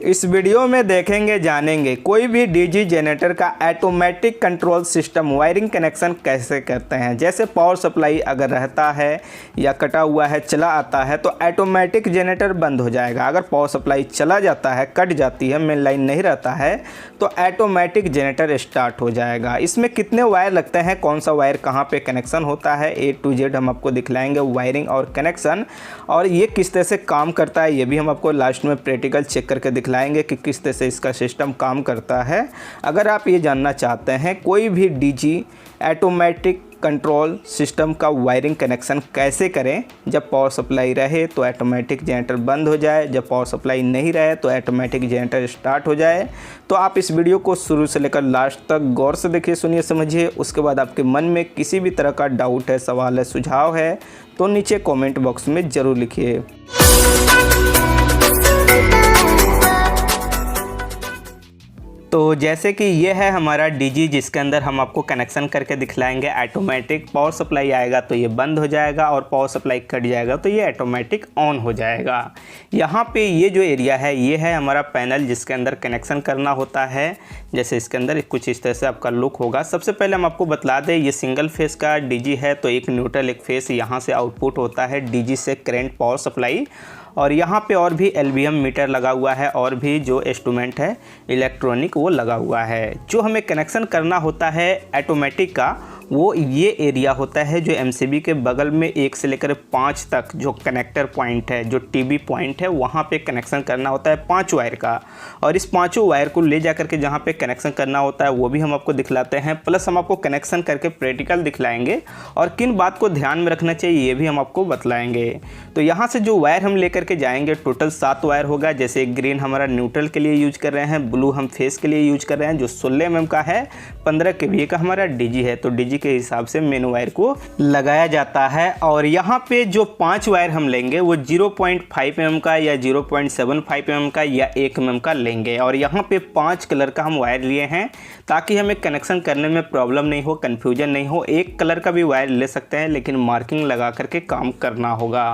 इस वीडियो में देखेंगे जानेंगे कोई भी डीजी जनरेटर का automatic control system wiring connection कैसे करते हैं। जैसे पावर सप्लाई अगर रहता है या कटा हुआ है चला आता है तो ऑटोमेटिक जनरेटर बंद हो जाएगा। अगर पावर सप्लाई चला जाता है कट जाती है मेन लाइन नहीं रहता है तो ऑटोमेटिक जनरेटर स्टार्ट हो जाएगा। इसमें कितने वायर लगते हैं, कौन सा वायर कहाँ पे कनेक्शन होता है, A to Z हम आपको दिखलाएंगे वायरिंग और कनेक्शन, और ये किस तरह से काम करता है ये भी हम आपको लास्ट में प्रैक्टिकल चेक करके दिखलाएंगे कि किस तरह से इसका सिस्टम काम करता है। अगर आप ये जानना चाहते हैं कोई भी डीजी ऑटोमेटिक कंट्रोल सिस्टम का वायरिंग कनेक्शन कैसे करें, जब पावर सप्लाई रहे तो ऑटोमेटिक जनरेटर बंद हो जाए, जब पावर सप्लाई नहीं रहे तो ऑटोमेटिक जनरेटर स्टार्ट हो जाए, तो आप इस वीडियो को शुरू से लेकर लास्ट तक गौर से देखिए, सुनिए, समझिए। उसके बाद आपके मन में किसी भी तरह का डाउट है, सवाल है, सुझाव है तो नीचे कमेंट बॉक्स में ज़रूर लिखिए। तो जैसे कि ये है हमारा डीजी जिसके अंदर हम आपको कनेक्शन करके दिखलाएंगे। ऑटोमेटिक पावर सप्लाई आएगा तो ये बंद हो जाएगा और पावर सप्लाई कट जाएगा तो ये ऑटोमेटिक ऑन हो जाएगा। यहाँ पे ये जो एरिया है ये है हमारा पैनल जिसके अंदर कनेक्शन करना होता है। जैसे इसके अंदर कुछ इस तरह से आपका लुक होगा। सबसे पहले हम आपको बता दें ये सिंगल फेस का डीजी है तो एक न्यूट्रल एक फेस यहाँ से आउटपुट होता है डीजी से करंट पावर सप्लाई, और यहाँ पे और भी एलवीएम मीटर लगा हुआ है और भी जो इंस्ट्रूमेंट है इलेक्ट्रॉनिक वो लगा हुआ है। जो हमें कनेक्शन करना होता है ऑटोमेटिक का वो ये एरिया होता है जो एमसीबी के बगल में 1 से लेकर 5 तक जो कनेक्टर पॉइंट है, जो टीबी पॉइंट है, वहाँ पे कनेक्शन करना होता है 5 वायर का। और इस 5 वायर को ले जा करके जहाँ पे कनेक्शन करना होता है वो भी हम आपको दिखलाते हैं, प्लस हम आपको कनेक्शन करके प्रैक्टिकल दिखलाएंगे और किन बात को ध्यान में रखना चाहिए ये भी हम आपको बतलाएंगे। तो यहाँ से जो वायर हम लेकर के जाएंगे टोटल 7 वायर होगा। जैसे ग्रीन हमारा न्यूट्रल के लिए यूज कर रहे हैं, ब्लू हम फेस के लिए यूज कर रहे हैं, जो 16 mm का है, 15 kVA का हमारा डीजी है तो डीजी के हिसाब से मेन वायर को लगाया जाता है। और यहाँ पे जो 5 वायर हम लेंगे वो 0.5 mm का या 0.75 mm का या 1 mm का लेंगे। और यहाँ पे 5 कलर का हम वायर लिए हैं ताकि हमें कनेक्शन करने में प्रॉब्लम नहीं हो, कन्फ्यूजन नहीं हो। एक कलर का भी वायर ले सकते हैं लेकिन मार्किंग लगा करके काम करना होगा।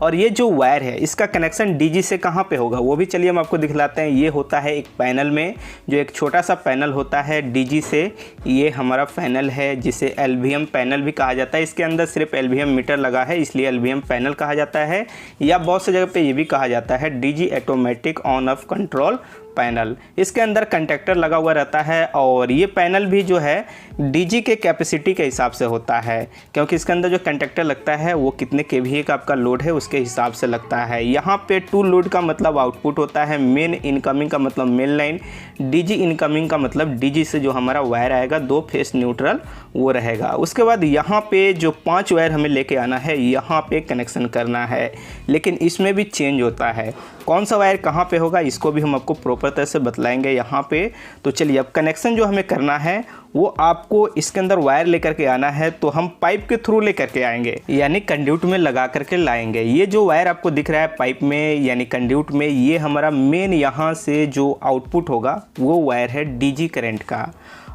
और ये जो वायर है इसका कनेक्शन डीजी से कहाँ पे होगा वो भी चलिए हम आपको दिखलाते हैं। ये होता है एक पैनल में, जो एक छोटा सा पैनल होता है डीजी से, ये हमारा पैनल है जिसे एलवीएम पैनल भी कहा जाता है। इसके अंदर सिर्फ एलवीएम मीटर लगा है इसलिए एलवीएम पैनल कहा जाता है, या बहुत सी जगह पे ये भी कहा जाता है DG automatic on off control panel. इसके अंदर कंडक्टर लगा हुआ रहता है और ये पैनल भी जो है डीजी के कैपेसिटी के हिसाब से होता है, क्योंकि इसके अंदर जो कंडक्टर लगता है वो कितने केवीए का आपका लोड है उसके हिसाब से लगता है। यहाँ पे टू लोड का मतलब आउटपुट होता है, मेन इनकमिंग का मतलब मेन लाइन, डीजी इनकमिंग का मतलब डीजी से जो हमारा वायर आएगा 2 फेस न्यूट्रल वो रहेगा। उसके बाद यहाँ पे जो 5 वायर हमें लेके आना है यहाँ पे कनेक्शन करना है, लेकिन इसमें भी चेंज होता है। कौन सा वायर कहाँ पे होगा इसको भी हम आपको प्रॉपर तरह से बतलाएंगे यहाँ पे। तो चलिए अब कनेक्शन जो हमें करना है वो आपको इसके अंदर वायर लेकर के आना है तो हम पाइप के थ्रू लेकर के आएंगे, यानी कंड्यूट में लगा करके लाएंगे। ये जो वायर आपको दिख रहा है पाइप में यानी कंड्यूट में, ये हमारा मेन यहाँ से जो आउटपुट होगा वो वायर है डीजी करंट का।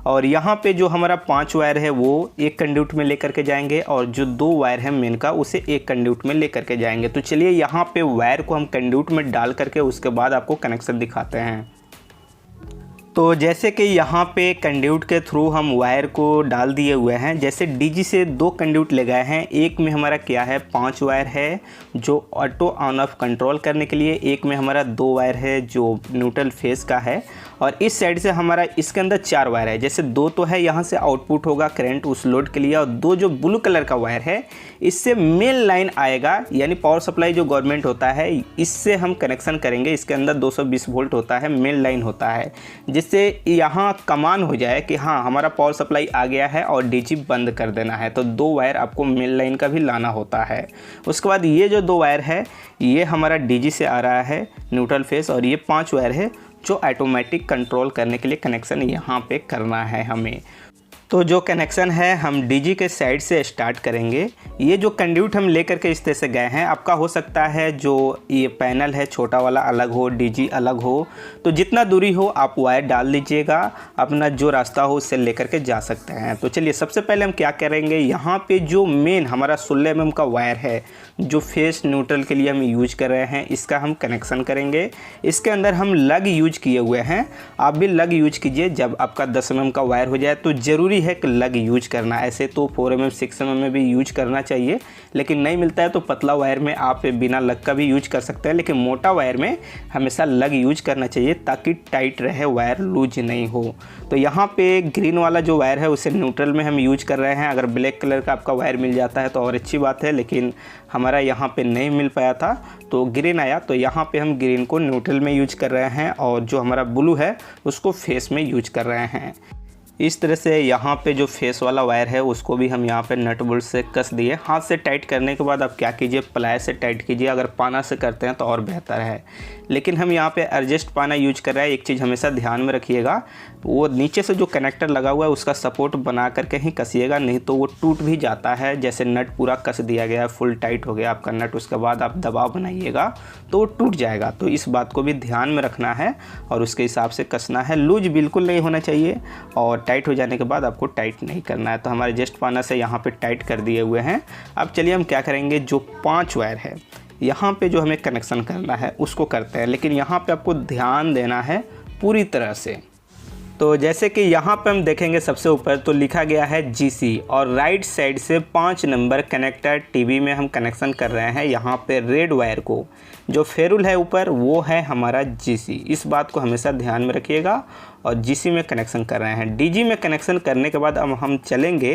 और यहाँ पे जो हमारा 5 वायर है वो एक कंड्यूट में लेकर के जाएंगे और जो 2 वायर है मेन का उसे एक कंड्यूट में लेकर के जाएंगे। तो चलिए यहाँ पे वायर को हम कंड्यूट में डाल करके उसके बाद आपको कनेक्शन दिखाते हैं। तो जैसे कि यहाँ पे कंड्यूट के थ्रू हम वायर को डाल दिए हुए हैं। जैसे डीजी से 2 कंड्यूट ले गए हैं, एक में हमारा क्या है 5 वायर है जो ऑटो ऑन ऑफ कंट्रोल करने के लिए, एक में हमारा 2 वायर है जो न्यूट्रल फेस का है, और इस साइड से हमारा इसके अंदर 4 वायर है। जैसे 2 तो है यहाँ से आउटपुट होगा करंट उस लोड के लिए, और 2 जो ब्लू कलर का वायर है इससे मेन लाइन आएगा, यानी पावर सप्लाई जो गवर्नमेंट होता है इससे हम कनेक्शन करेंगे। इसके अंदर 220 वोल्ट होता है, मेन लाइन होता है, जिससे यहाँ कमान हो जाए कि हाँ हमारा पावर सप्लाई आ गया है और डीजी बंद कर देना है। तो 2 वायर आपको मेन लाइन का भी लाना होता है। उसके बाद ये जो 2 वायर है ये हमारा डीजी से आ रहा है न्यूट्रल फेस, और ये 5 वायर है जो ऑटोमेटिक कंट्रोल करने के लिए कनेक्शन यहाँ पे करना है हमें। तो जो कनेक्शन है हम डीजी के साइड से स्टार्ट करेंगे। ये जो कंड्यूट हम लेकर के इस तरह से गए हैं, आपका हो सकता है जो ये पैनल है छोटा वाला अलग हो, डीजी अलग हो, तो जितना दूरी हो आप वायर डाल लीजिएगा, अपना जो रास्ता हो उससे लेकर के जा सकते हैं। तो चलिए सबसे पहले हम क्या करेंगे, यहाँ पे जो मेन हमारा 16 mm का वायर है जो फेस न्यूट्रल के लिए हम यूज कर रहे हैं, इसका हम कनेक्शन करेंगे। इसके अंदर हम लग यूज किए हुए हैं, आप भी लग यूज कीजिए। जब आपका 10 mm का वायर हो जाए तो ज़रूरी है कि लग यूज करना। ऐसे तो 4 mm 6 mm में भी यूज करना चाहिए, लेकिन नहीं मिलता है तो पतला वायर में आप बिना लग का भी यूज कर सकते हैं, लेकिन मोटा वायर में हमेशा लग यूज करना चाहिए ताकि टाइट रहे, वायर लूज नहीं हो। तो यहाँ पे ग्रीन वाला जो वायर है उसे न्यूट्रल में हम यूज कर रहे हैं। अगर ब्लैक कलर का आपका वायर मिल जाता है तो और अच्छी बात है, लेकिन हमारा यहाँ पे नहीं मिल पाया था तो ग्रीन आया, तो यहाँ पे हम ग्रीन को न्यूट्रल में यूज कर रहे हैं और जो हमारा ब्लू है उसको फेस में यूज कर रहे हैं। इस तरह से यहाँ पे जो फेस वाला वायर है उसको भी हम यहाँ पे नट बोल्ट से कस दिए। हाथ से टाइट करने के बाद आप क्या कीजिए, प्लाई से टाइट कीजिए। अगर पाना से करते हैं तो और बेहतर है, लेकिन हम यहाँ पे एडजस्ट पाना यूज कर रहे हैं। एक चीज़ हमेशा ध्यान में रखिएगा, वो नीचे से जो कनेक्टर लगा हुआ है उसका सपोर्ट बना करके ही कसिएगा, नहीं तो वो टूट भी जाता है। जैसे नट पूरा कस दिया गया है, फुल टाइट हो गया आपका नट, उसके बाद आप दबाव बनाइएगा तो वो टूट जाएगा। तो इस बात को भी ध्यान में रखना है और उसके हिसाब से कसना है। लूज बिल्कुल नहीं होना चाहिए और टाइट हो जाने के बाद आपको टाइट नहीं करना है। तो हमारे जस्ट पाना से यहाँ पे टाइट कर दिए हुए हैं। अब चलिए हम क्या करेंगे, जो 5 वायर है यहाँ पे जो हमें कनेक्शन करना है उसको करते हैं, लेकिन यहाँ पे आपको ध्यान देना है पूरी तरह से। तो जैसे कि यहाँ पे हम देखेंगे सबसे ऊपर तो लिखा गया है GC और राइट साइड से 5 नंबर कनेक्टर टीवी में हम कनेक्शन कर रहे हैं। यहाँ पे रेड वायर को जो फेरुल है ऊपर वो है हमारा GC, इस बात को हमेशा ध्यान में रखिएगा। और GC में कनेक्शन कर रहे हैं। DG में कनेक्शन करने के बाद अब हम चलेंगे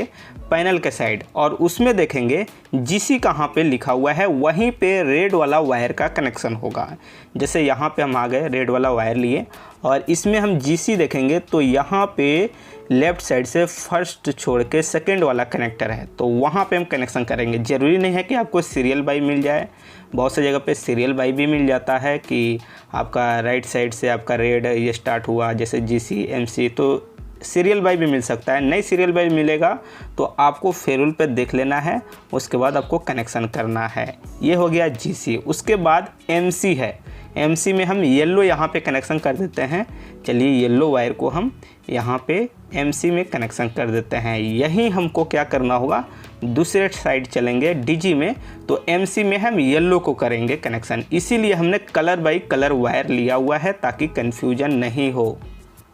पैनल के साइड और उसमें देखेंगे GC कहाँ पे लिखा हुआ है, वहीं पे रेड वाला वायर का कनेक्शन होगा। जैसे यहाँ पे हम आ गए, रेड वाला वायर लिए और इसमें हम GC देखेंगे तो यहाँ पे लेफ़्ट साइड से फर्स्ट छोड़ के सेकंड वाला कनेक्टर है, तो वहाँ पे हम कनेक्शन करेंगे। ज़रूरी नहीं है कि आपको सीरियल बाई मिल जाए, बहुत सी जगह पे सीरियल बाई भी मिल जाता है कि आपका राइट साइड से आपका रेड ये स्टार्ट हुआ जैसे GC MC, तो सीरियल बाई भी मिल सकता है। नहीं सीरियल बाई मिलेगा तो आपको फेरुल पे देख लेना है, उसके बाद आपको कनेक्शन करना है। ये हो गया GC। उसके बाद MC है, MC में हम येलो यहाँ पे कनेक्शन कर देते हैं। चलिए येलो वायर को हम यहाँ पे MC में कनेक्शन कर देते हैं। यही हमको क्या करना होगा, दूसरे साइड चलेंगे DG में तो MC में हम येलो को करेंगे कनेक्शन। इसीलिए हमने कलर बाई कलर वायर लिया हुआ है ताकि कन्फ्यूजन नहीं हो।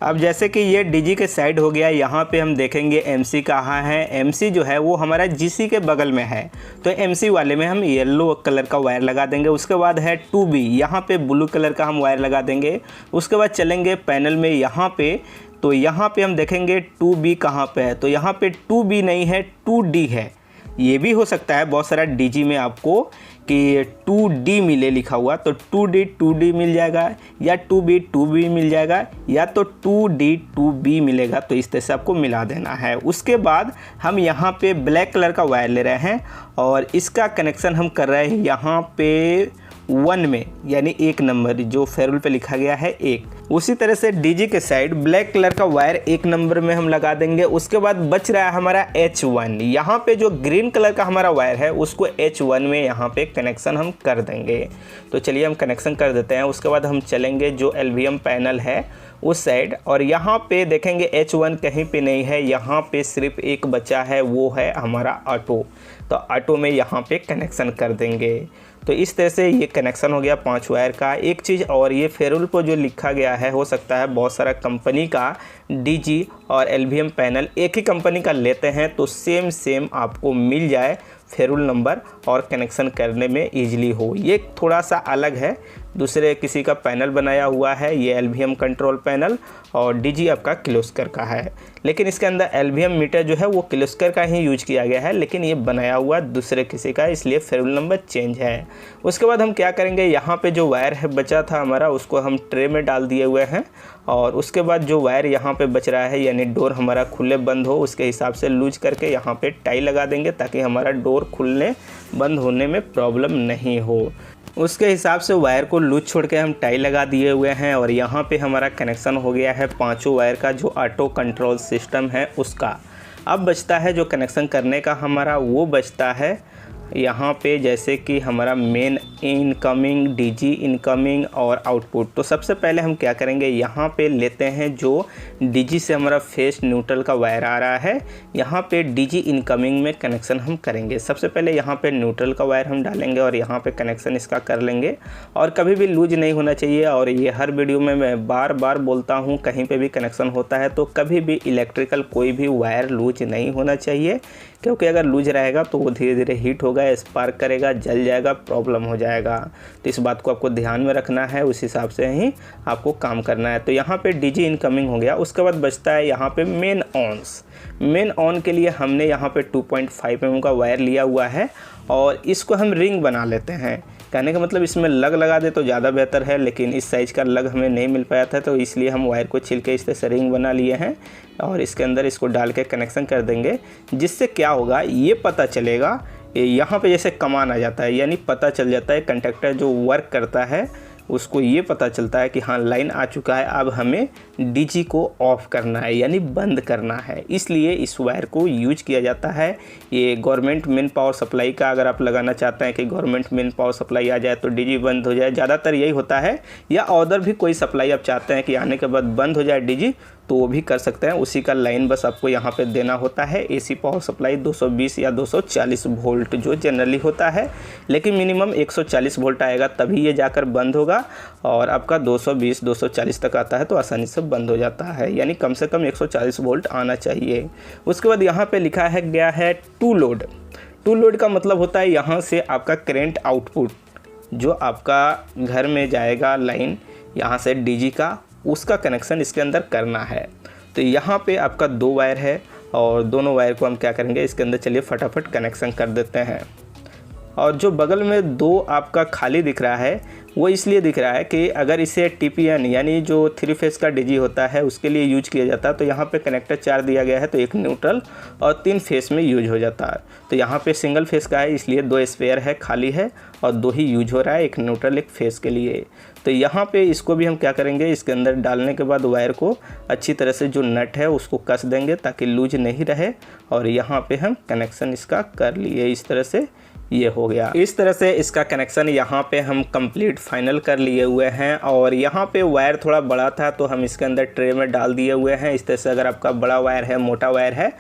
अब जैसे कि ये DG के साइड हो गया, यहाँ पे हम देखेंगे MC कहाँ है। MC जो है वो हमारा GC के बगल में है, तो MC वाले में हम येलो कलर का वायर लगा देंगे। उसके बाद है 2B, यहाँ पे ब्लू कलर का हम वायर लगा देंगे। उसके बाद चलेंगे पैनल में यहाँ पे, तो यहाँ पे हम देखेंगे 2B कहाँ पे है, तो यहाँ पे 2B नहीं है 2D है। ये भी हो सकता है बहुत सारा DG में आपको कि 2D मिले लिखा हुआ, तो 2D मिल जाएगा या 2B मिल जाएगा या तो 2D मिलेगा, तो इस तरह से आपको मिला देना है। उसके बाद हम यहाँ पे ब्लैक कलर का वायर ले रहे हैं और इसका कनेक्शन हम कर रहे हैं यहाँ पे 1 में, यानी 1 नंबर जो फेरुल पे लिखा गया है 1। उसी तरह से DG के साइड ब्लैक कलर का वायर 1 नंबर में हम लगा देंगे। उसके बाद बच रहा है हमारा H1, यहाँ पे जो ग्रीन कलर का हमारा वायर है उसको H1 में यहाँ पे कनेक्शन हम कर देंगे। तो चलिए हम कनेक्शन कर देते हैं। उसके बाद हम चलेंगे जो LVM पैनल है उस साइड और यहाँ पे देखेंगे H1 कहीं पे नहीं है, यहाँ पे सिर्फ एक बचा है, वो है हमारा ऑटो। तो ऑटो में यहाँ पे कनेक्शन कर देंगे। तो इस तरह से ये कनेक्शन हो गया 5 वायर का। एक चीज़ और, ये फेरुल पर जो लिखा गया है हो सकता है बहुत सारा कंपनी का DG और LVM पैनल एक ही कंपनी का लेते हैं तो सेम आपको मिल जाए फेरुल नंबर और कनेक्शन करने में ईजिली हो। ये थोड़ा सा अलग है, दूसरे किसी का पैनल बनाया हुआ है। ये LVM कंट्रोल पैनल और DG आपका किर्लोस्कर का है, लेकिन इसके अंदर LVM मीटर जो है वो किर्लोस्कर का ही यूज किया गया है, लेकिन ये बनाया हुआ दूसरे किसी का, इसलिए फेरुल नंबर चेंज है। उसके बाद हम क्या करेंगे, यहाँ पे जो वायर है बचा था हमारा उसको हम ट्रे में डाल दिए हुए हैं और उसके बाद जो वायर यहाँ पे बच रहा है यानी डोर हमारा खुले बंद हो उसके हिसाब से लूज करके यहाँ पे टाई लगा देंगे ताकि हमारा डोर खुलने बंद होने में प्रॉब्लम नहीं हो। उसके हिसाब से वायर को लूज छोड़ के हम टाई लगा दिए हुए हैं और यहाँ पे हमारा कनेक्शन हो गया है 5 वायर का जो ऑटो कंट्रोल सिस्टम है उसका। अब बचता है जो कनेक्शन करने का हमारा, वो बचता है यहाँ पे जैसे कि हमारा मेन इनकमिंग, डीजी इनकमिंग और आउटपुट। तो सबसे पहले हम क्या करेंगे, यहाँ पे लेते हैं जो डीजी से हमारा फेस न्यूट्रल का वायर आ रहा है, यहाँ पे डीजी इनकमिंग में कनेक्शन हम करेंगे। सबसे पहले यहाँ पे न्यूट्रल का वायर हम डालेंगे और यहाँ पे कनेक्शन इसका कर लेंगे। और कभी भी लूज नहीं होना चाहिए, और ये हर वीडियो में मैं बार बार बोलता हूँ, कहीं पे भी कनेक्शन होता है तो कभी भी इलेक्ट्रिकल कोई भी वायर लूज नहीं होना चाहिए, क्योंकि अगर लूज रहेगा तो वो धीरे धीरे हीट होगा, स्पार्क करेगा, जल जाएगा, प्रॉब्लम हो जाएगा। तो इस बात को आपको ध्यान में रखना है, उस हिसाब से ही आपको काम करना है। तो यहाँ पे डीजी इनकमिंग हो गया। उसके बाद बचता है यहाँ पे मेन ऑन्स। मेन ऑन के लिए हमने यहाँ पे 2.5 mm का वायर लिया हुआ है और इसको हम रिंग बना लेते हैं। कहने का मतलब इसमें लग लगा दे तो ज़्यादा बेहतर है, लेकिन इस साइज़ का लग हमें नहीं मिल पाया था, तो इसलिए हम वायर को छिल के इस तरह से रिंग बना लिए हैं और इसके अंदर इसको डाल के कनेक्शन कर देंगे। जिससे क्या होगा, ये पता चलेगा, यहाँ पे जैसे कमान आ जाता है, यानी पता चल जाता है कंडक्टर जो वर्क करता है उसको ये पता चलता है कि हाँ लाइन आ चुका है, अब हमें डीजी को ऑफ़ करना है यानी बंद करना है। इसलिए इस वायर को यूज किया जाता है। ये गवर्नमेंट मेन पावर सप्लाई का अगर आप लगाना चाहते हैं कि गवर्नमेंट मेन पावर सप्लाई आ जाए तो डीजी बंद हो जाए, ज़्यादातर यही होता है। या अदर भी कोई सप्लाई आप चाहते हैं कि आने के बाद बंद हो जाए डीजी, तो वो भी कर सकते हैं। उसी का लाइन बस आपको यहाँ पे देना होता है। एसी पावर सप्लाई 220 या 240 वोल्ट जो जनरली होता है, लेकिन मिनिमम 140 वोल्ट आएगा तभी ये जाकर बंद होगा, और आपका 220 240 तक आता है तो आसानी से बंद हो जाता है, यानी कम से कम 140 वोल्ट आना चाहिए। उसके बाद यहाँ पे लिखा है गया है टू लोड। टू लोड का मतलब होता है यहाँ से आपका करेंट आउटपुट जो आपका घर में जाएगा लाइन, यहाँ से डीजी का, उसका कनेक्शन इसके अंदर करना है। तो यहाँ पे आपका 2 वायर है और दोनों वायर को हम क्या करेंगे, इसके अंदर चलिए फटाफट कनेक्शन कर देते हैं। और जो बगल में 2 आपका खाली दिख रहा है वो इसलिए दिख रहा है कि अगर इसे टीपीएन यानी जो 3 फेस का डीजी होता है उसके लिए यूज किया जाता है, तो यहाँ पे कनेक्टर 4 दिया गया है, तो एक न्यूट्रल और 3 फेस में यूज हो जाता है। तो यहाँ पे सिंगल फेस का है इसलिए 2 स्पेयर है, खाली है, और 2 ही यूज हो रहा है, एक न्यूट्रल एक फेस के लिए। तो यहाँ पे इसको भी हम क्या करेंगे, इसके अंदर डालने के बाद वायर को अच्छी तरह से जो नट है उसको कस देंगे ताकि लूज नहीं रहे, और यहाँ पे हम कनेक्शन इसका कर लिए। इस तरह से ये हो गया। इस तरह से इसका कनेक्शन यहाँ पे हम कंप्लीट फाइनल कर लिए हुए हैं। और यहाँ पे वायर थोड़ा बड़ा था तो हम इसके अंदर ट्रे में डाल दिए हुए हैं। इस तरह से अगर आपका बड़ा वायर है, मोटा वायर है,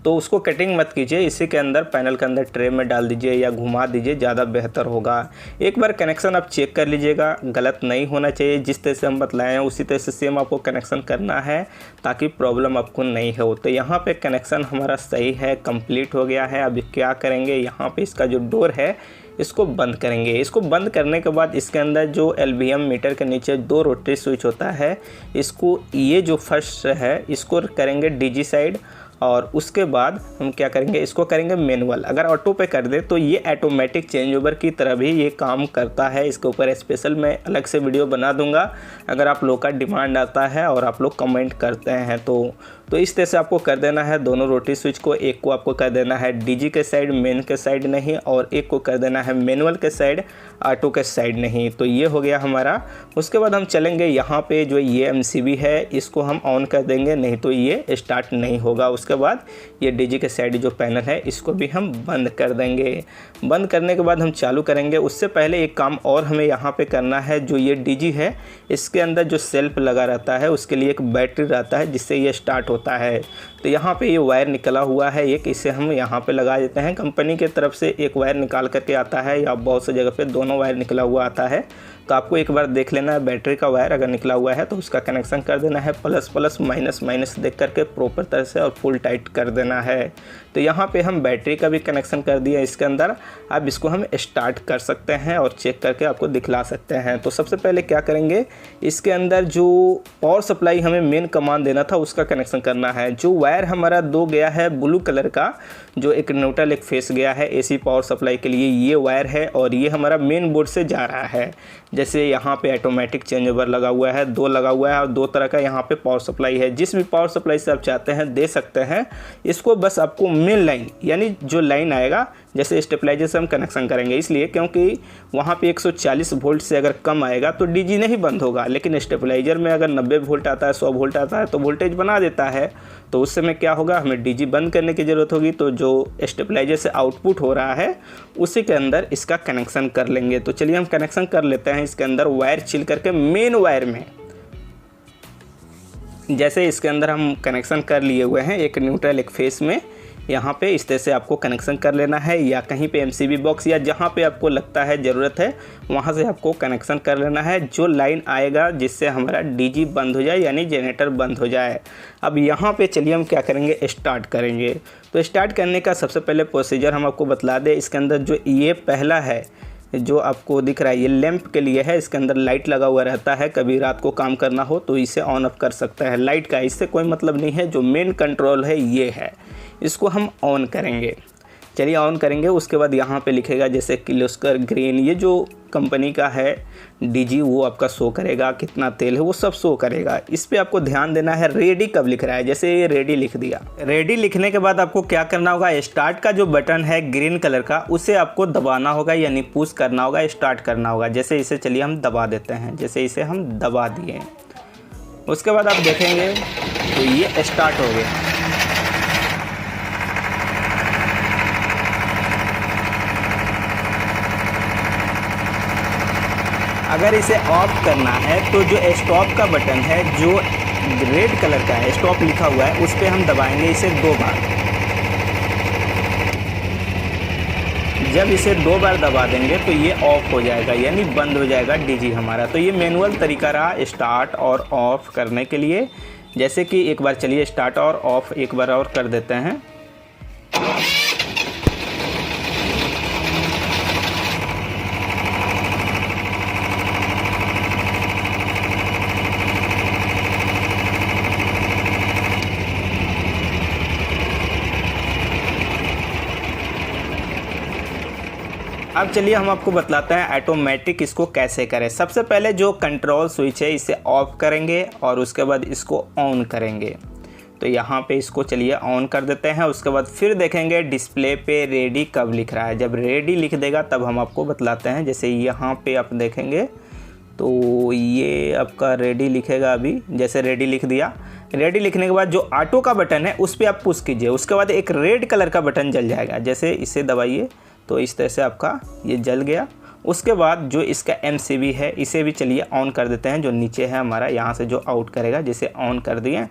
तो उसको कटिंग मत कीजिए, इसी के अंदर पैनल के अंदर ट्रे में डाल दीजिए या घुमा दीजिए, ज़्यादा बेहतर होगा। एक बार कनेक्शन आप चेक कर लीजिएगा, गलत नहीं होना चाहिए। जिस तरह से हम बतलाए हैं उसी तरह से सेम आपको कनेक्शन करना है ताकि प्रॉब्लम आपको नहीं हो। तो यहाँ पे कनेक्शन हमारा सही है, कंप्लीट हो गया है। अब क्या करेंगे, यहाँ पे इसका जो डोर है इसको बंद करेंगे। इसको बंद करने के बाद इसके अंदर जो एलवीएम मीटर के नीचे 2 रोटरी स्विच होता है, इसको ये जो फर्स्ट है इसको करेंगे डीजी साइड, और उसके बाद हम क्या करेंगे, इसको करेंगे मैनुअल। अगर ऑटो पे कर दे तो ये ऑटोमेटिक चेंज ओवर की तरह भी ये काम करता है। इसके ऊपर स्पेशल मैं अलग से वीडियो बना दूंगा अगर आप लोग का डिमांड आता है और आप लोग कमेंट करते हैं तो इस तरह से आपको कर देना है दोनों रोटरी स्विच को। एक को आपको कर देना है डीजी के साइड, मेन के साइड नहीं, और एक को कर देना है मैनुअल के साइड, ऑटो के साइड नहीं। तो ये हो गया हमारा। उसके बाद हम चलेंगे यहाँ पे जो ये एमसीबी है इसको हम ऑन कर देंगे, नहीं तो ये स्टार्ट नहीं होगा। उसके बाद ये डीजी के साइड जो पैनल है इसको भी हम बंद कर देंगे। बंद करने के बाद हम चालू करेंगे। उससे पहले एक काम और हमें यहाँ पे करना है, जो ये डीजी है इसके अंदर जो सेल्फ लगा रहता है उसके लिए एक बैटरी रहता है जिससे ये स्टार्ट होता है। तो यहाँ पे ये वायर निकला हुआ है एक, इसे हम यहाँ पे लगा देते हैं। कंपनी की तरफ से एक वायर निकाल करके आता है या बहुत सी जगह पे दोनों वायर निकला हुआ आता है, तो आपको एक बार देख लेना है। बैटरी का वायर अगर निकला हुआ है तो उसका कनेक्शन कर देना है, प्लस प्लस माइनस माइनस देख करके प्रॉपर तरह से और फुल टाइट कर देना है। तो यहाँ पे हम बैटरी का भी कनेक्शन कर दिया इसके अंदर। अब इसको हम स्टार्ट कर सकते हैं और चेक करके आपको दिखला सकते हैं। तो सबसे पहले क्या करेंगे, इसके अंदर जो पावर सप्लाई हमें मेन कमांड देना था उसका कनेक्शन करना है। जो वायर हमारा 2 गया है ब्लू कलर का, जो एक न्यूट्रल एक फेस गया है एसी पावर सप्लाई के लिए, ये वायर है और ये हमारा मेन बोर्ड से जा रहा है। जैसे यहाँ पे ऑटोमेटिक चेंज ओवर लगा हुआ है, 2 लगा हुआ है और 2 तरह का यहाँ पे पावर सप्लाई है। जिस भी पावर सप्लाई से आप चाहते हैं दे सकते हैं। इसको बस आपको मेन लाइन यानी जो लाइन आएगा जैसे स्टेबलाइजर से हम कनेक्शन करेंगे, इसलिए क्योंकि वहाँ पे 140 वोल्ट से अगर कम आएगा तो डीजी नहीं बंद होगा, लेकिन स्टेबलाइजर में अगर 90 वोल्ट आता है, 100 वोल्ट आता है तो वोल्टेज बना देता है, तो उस समय क्या होगा, हमें डीजी बंद करने की ज़रूरत होगी। तो जो स्टेबलाइजर से आउटपुट हो रहा है उसी के अंदर इसका कनेक्शन कर लेंगे। तो चलिए हम कनेक्शन कर लेते हैं इसके अंदर वायर छिल करके मेन वायर में। जैसे इसके अंदर हम कनेक्शन कर लिए हुए हैं, एक न्यूट्रल एक फेस में, यहाँ पे इस तरह से आपको कनेक्शन कर लेना है, या कहीं पे एमसीबी बॉक्स या जहाँ पे आपको लगता है ज़रूरत है वहाँ से आपको कनेक्शन कर लेना है, जो लाइन आएगा जिससे हमारा डीजी बंद हो जाए, यानी जनरेटर बंद हो जाए। अब यहाँ पे चलिए हम क्या करेंगे, स्टार्ट करेंगे। तो स्टार्ट करने का सबसे पहले प्रोसीजर हम आपको बतला दें। इसके अंदर जो ये पहला है जो आपको दिख रहा है, ये लैंप के लिए है, इसके अंदर लाइट लगा हुआ रहता है, कभी रात को काम करना हो तो इसे ऑन ऑफ कर सकता है। लाइट का इससे कोई मतलब नहीं है, जो मेन कंट्रोल है ये है, इसको हम ऑन करेंगे। चलिए ऑन करेंगे। उसके बाद यहाँ पे लिखेगा जैसे किर्लोस्कर ग्रीन, ये जो कंपनी का है डीजी, वो आपका शो करेगा, कितना तेल है वो सब शो करेगा। इस पे आपको ध्यान देना है रेडी कब लिख रहा है, जैसे ये रेडी लिख दिया। रेडी लिखने के बाद आपको क्या करना होगा, स्टार्ट का जो बटन है ग्रीन कलर का उसे आपको दबाना होगा, यानी पुश करना होगा, स्टार्ट करना होगा। जैसे इसे चलिए हम दबा देते हैं, जैसे इसे हम दबा दिए, उसके बाद आप देखेंगे तो ये स्टार्ट हो गया। अगर इसे ऑफ करना है तो जो स्टॉप का बटन है जो रेड कलर का है, स्टॉप लिखा हुआ है, उस पर हम दबाएंगे इसे 2 बार। जब इसे 2 बार दबा देंगे तो ये ऑफ हो जाएगा, यानी बंद हो जाएगा डीजी हमारा। तो ये मैनुअल तरीका रहा स्टार्ट और ऑफ करने के लिए। जैसे कि एक बार चलिए स्टार्ट और ऑफ एक बार और कर देते हैं। अब चलिए हम आपको बतलाते हैं ऑटोमेटिक इसको कैसे करें। सबसे पहले जो कंट्रोल स्विच है इसे ऑफ करेंगे और उसके बाद इसको ऑन करेंगे। तो यहाँ पे इसको चलिए ऑन कर देते हैं। उसके बाद फिर देखेंगे डिस्प्ले पे रेडी कब लिख रहा है। जब रेडी लिख देगा तब हम आपको बतलाते हैं। जैसे यहाँ पे आप देखेंगे तो ये आपका रेडी लिखेगा अभी, जैसे रेडी लिख दिया। रेडी लिखने के बाद जो ऑटो का बटन है उस पर आप पुश कीजिए, उसके बाद एक रेड कलर का बटन जल जाएगा। जैसे इसे दबाइए तो इस तरह से आपका ये जल गया। उसके बाद जो इसका MCB है इसे भी चलिए ऑन कर देते हैं, जो नीचे है हमारा, यहाँ से जो आउट करेगा, जिसे ऑन कर दिए।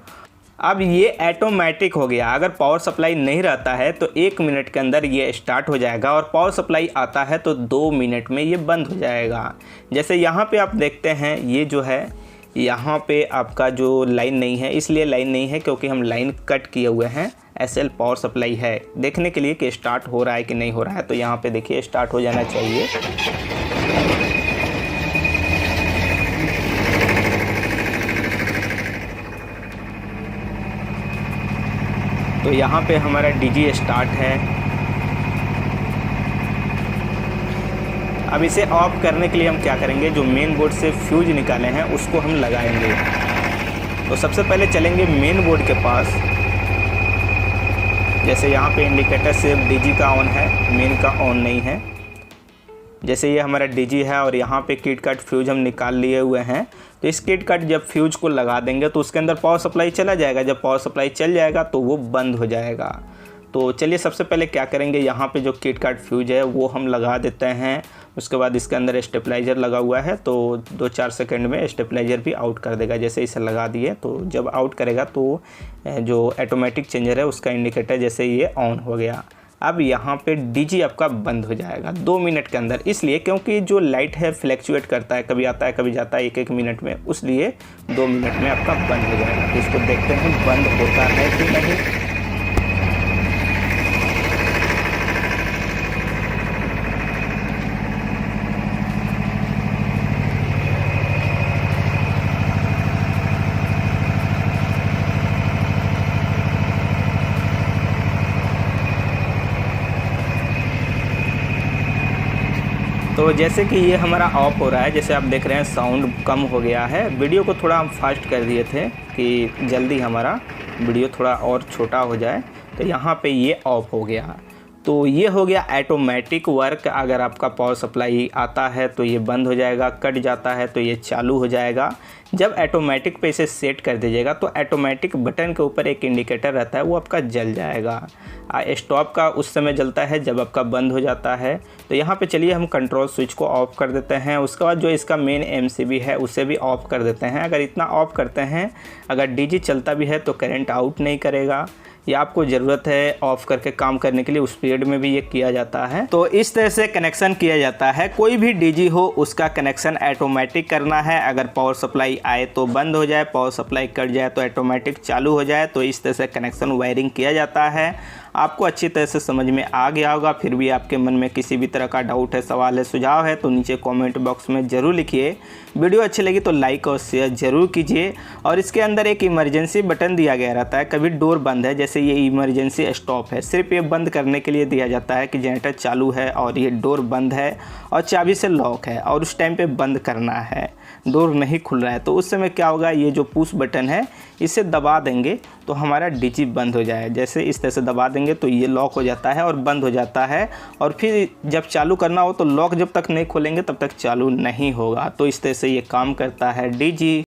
अब ये ऑटोमेटिक हो गया। अगर पावर सप्लाई नहीं रहता है तो 1 मिनट के अंदर ये स्टार्ट हो जाएगा, और पावर सप्लाई आता है तो 2 मिनट में ये बंद हो जाएगा। जैसे यहाँ पे आप देखते हैं ये जो है, यहाँ पे आपका जो लाइन नहीं है, इसलिए लाइन नहीं है क्योंकि हम लाइन कट किए हुए हैं। SL पावर सप्लाई है, देखने के लिए कि स्टार्ट हो रहा है कि नहीं हो रहा है। तो यहाँ पे देखिए स्टार्ट हो जाना चाहिए। तो यहाँ पे हमारा DG स्टार्ट है। अब इसे ऑफ करने के लिए हम क्या करेंगे, जो मेन बोर्ड से फ्यूज निकाले हैं उसको हम लगाएंगे। तो सबसे पहले चलेंगे मेन बोर्ड के पास। जैसे यहाँ पे इंडिकेटर सिर्फ DG का ऑन है, मेन का ऑन नहीं है। जैसे ये हमारा DG है और यहाँ पे किट कट फ्यूज हम निकाल लिए हुए हैं। तो इस किट कट जब फ्यूज को लगा देंगे तो उसके अंदर पावर सप्लाई चला जाएगा। जब पावर सप्लाई चल जाएगा तो वो बंद हो जाएगा। तो चलिए सबसे पहले क्या करेंगे, यहाँ पे जो किट कट फ्यूज है वो हम लगा देते हैं। उसके बाद इसके अंदर स्टेबलाइजर लगा हुआ है, तो 2-4 सेकंड में स्टेबलाइजर भी आउट कर देगा। जैसे इसे लगा दिए तो जब आउट करेगा तो जो ऑटोमेटिक चेंजर है उसका इंडिकेटर जैसे ये ऑन हो गया। अब यहाँ पे DG आपका बंद हो जाएगा 2 मिनट के अंदर, इसलिए क्योंकि जो लाइट है फ्लैक्चुएट करता है, कभी आता है कभी जाता है 1-1 मिनट में, इसलिए 2 मिनट में आपका बंद हो जाएगा। तो इसको देखते हैं बंद होता है कि नहीं। तो जैसे कि ये हमारा ऑफ हो रहा है, जैसे आप देख रहे हैं साउंड कम हो गया है। वीडियो को थोड़ा हम फास्ट कर दिए थे कि जल्दी हमारा वीडियो थोड़ा और छोटा हो जाए। तो यहाँ पे ये ऑफ हो गया। तो ये हो गया ऑटोमेटिक वर्क। अगर आपका पावर सप्लाई आता है तो ये बंद हो जाएगा, कट जाता है तो ये चालू हो जाएगा। जब ऑटोमेटिक पे इसे सेट कर दीजिएगा तो ऑटोमेटिक बटन के ऊपर एक इंडिकेटर रहता है, वो आपका जल जाएगा। स्टॉप का उस समय जलता है जब आपका बंद हो जाता है। तो यहाँ पे चलिए हम कंट्रोल स्विच को ऑफ कर देते हैं। उसके बाद जो इसका मेन MCB है उसे भी ऑफ कर देते हैं। अगर इतना ऑफ करते हैं, अगर DG चलता भी है तो करंट आउट नहीं करेगा। ये आपको ज़रूरत है ऑफ़ करके काम करने के लिए, उस पीरियड में भी ये किया जाता है। तो इस तरह से कनेक्शन किया जाता है। कोई भी DG हो उसका कनेक्शन ऑटोमेटिक करना है। अगर पावर सप्लाई आए तो बंद हो जाए, पावर सप्लाई कट जाए तो ऑटोमेटिक चालू हो जाए। तो इस तरह से कनेक्शन वायरिंग किया जाता है। आपको अच्छी तरह से समझ में आ गया होगा। फिर भी आपके मन में किसी भी तरह का डाउट है, सवाल है, सुझाव है तो नीचे कमेंट बॉक्स में ज़रूर लिखिए। वीडियो अच्छी लगी तो लाइक और शेयर ज़रूर कीजिए। और इसके अंदर एक इमरजेंसी बटन दिया गया रहता है। कभी डोर बंद है, जैसे ये इमरजेंसी स्टॉप है, सिर्फ ये बंद करने के लिए दिया जाता है कि जनरेटर चालू है और ये डोर बंद है और चाबी से लॉक है और उस टाइम पे बंद करना है, डोर नहीं खुल रहा है। तो उस समय क्या होगा, ये जो पुश बटन है इसे दबा देंगे तो हमारा DG बंद हो जाए। जैसे इस तरह से दबा देंगे तो ये लॉक हो जाता है और बंद हो जाता है। और फिर जब चालू करना हो तो लॉक जब तक नहीं खोलेंगे तब तक चालू नहीं होगा। तो इस तरह से ये काम करता है DG।